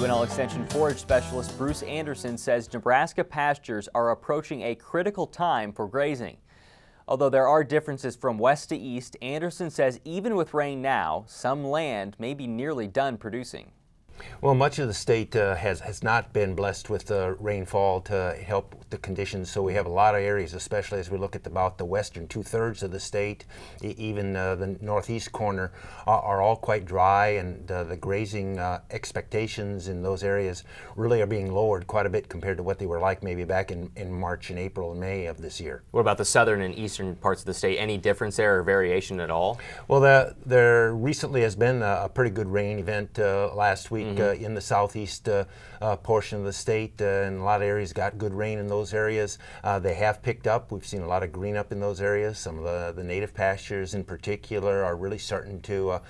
UNL Extension forage specialist Bruce Anderson says Nebraska pastures are approaching a critical time for grazing. Although there are differences from west to east, Anderson says even with rain now, some land may be nearly done producing. Well, much of the state has not been blessed with rainfall to help the conditions, so we have a lot of areas, especially as we look at about the western two-thirds of the state, even the northeast corner, are all quite dry, and the grazing expectations in those areas really are being lowered quite a bit compared to what they were like maybe back in March and April and May of this year. What about the southern and eastern parts of the state? Any difference there or variation at all? Well, there recently has been a pretty good rain event last week. In the southeast portion of the state, and a lot of areas got good rain in those areas. They have picked up. We've seen a lot of green up in those areas. Some of the native pastures in particular are really starting to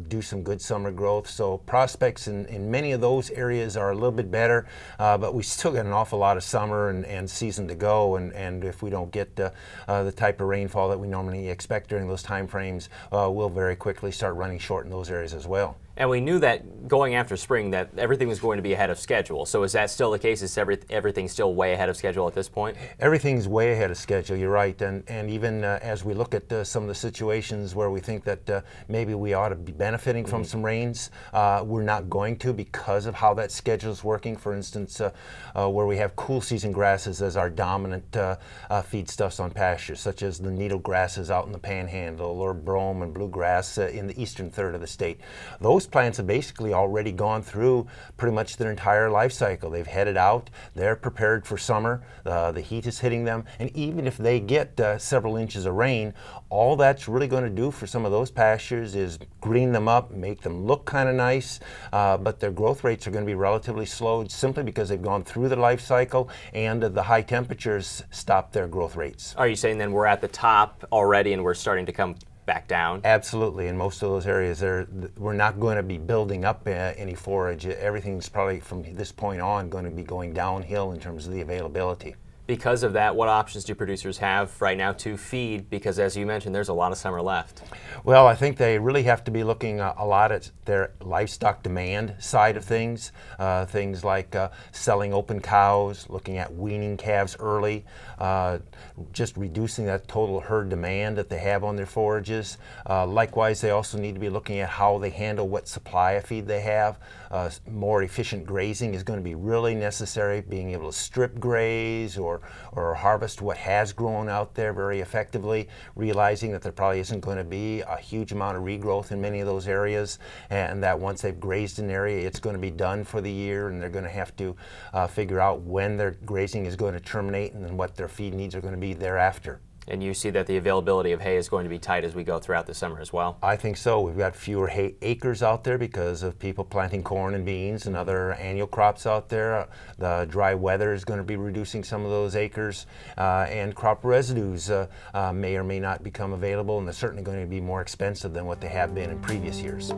do some good summer growth. So prospects in many of those areas are a little bit better, but we still got an awful lot of summer and season to go, and if we don't get the type of rainfall that we normally expect during those time frames, we'll very quickly start running short in those areas as well. And we knew that going after spring that everything was going to be ahead of schedule. So is that still the case? Is everything still way ahead of schedule at this point? Everything's way ahead of schedule, you're right. And even as we look at some of the situations where we think that maybe we ought to be benefiting from some rains, we're not going to because of how that schedule is working. For instance, where we have cool season grasses as our dominant feedstuffs on pastures, such as the needle grasses out in the panhandle or brome and bluegrass in the eastern third of the state. Those plants have basically already gone through pretty much their entire life cycle. They've headed out, they're prepared for summer, the heat is hitting them, and even if they get several inches of rain, all that's really going to do for some of those pastures is green them up, make them look kind of nice, but their growth rates are going to be relatively slow simply because they've gone through the life cycle and the high temperatures stop their growth rates. Are you saying then we're at the top already and we're starting to come back down? Absolutely. In most of those areas, we're not going to be building up any forage. Everything's probably from this point on going to be going downhill in terms of the availability. Because of that, what options do producers have right now to feed? Because as you mentioned, there's a lot of summer left. Well, I think they really have to be looking a lot at their livestock demand side of things. Things like selling open cows, looking at weaning calves early, just reducing that total herd demand that they have on their forages. Likewise, they also need to be looking at how they handle what supply of feed they have. More efficient grazing is going to be really necessary, being able to strip graze or harvest what has grown out there very effectively, realizing that there probably isn't going to be a huge amount of regrowth in many of those areas, and that once they've grazed an area, it's going to be done for the year, and they're going to have to figure out when their grazing is going to terminate and then what their feed needs are going to be thereafter. And you see that the availability of hay is going to be tight as we go throughout the summer as well? I think so. We've got fewer hay acres out there because of people planting corn and beans and other annual crops out there. The dry weather is going to be reducing some of those acres, and crop residues may or may not become available, and they're certainly going to be more expensive than what they have been in previous years.